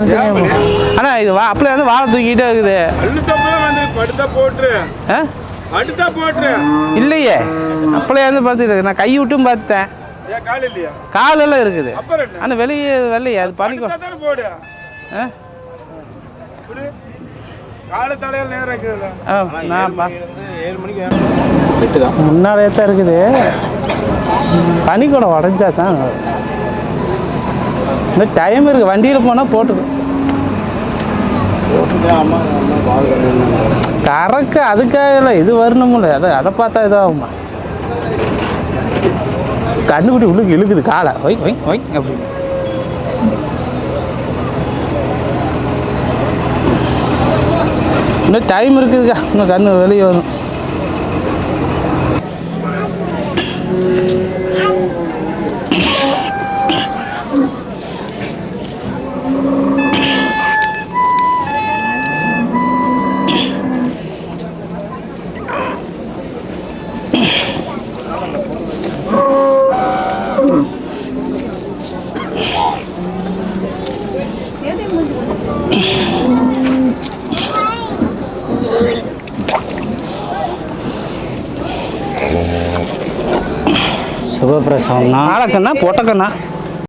அண்ணா இது அப்படியே வந்து வாழை தூக்கிட்டே இருக்குது. இல்லையே அப்படியே வந்து பார்த்துட்டு நான் கை விட்டும் பார்த்தேன். காலெல்லாம் இருக்குது. ஆனால் வெளியே வரலையே அது பண்ணிக்கோ. முன்னாடியே தான் இருக்குது. பனிக்கூடம் உடஞ்சா தான் இந்த டைம் இருக்குது. வண்டியில் போனால் போட்டுக்கு கறக்க அதுக்காக இல்லை, இது வரணும்ல. அதை பார்த்தா இதாகுமா? கண்ணுக்குட்டி உள்ளுக்கு இழுக்குது காலை. ஒய் ஒய் ஒய் அப்படி. இன்னும் டைம் இருக்குதுக்கா. இன்னும் கண்ணு வெளியே வரும். சுபப்பிரசவம்னா ஆளக்கண்ணா பொட்டக்கண்ணா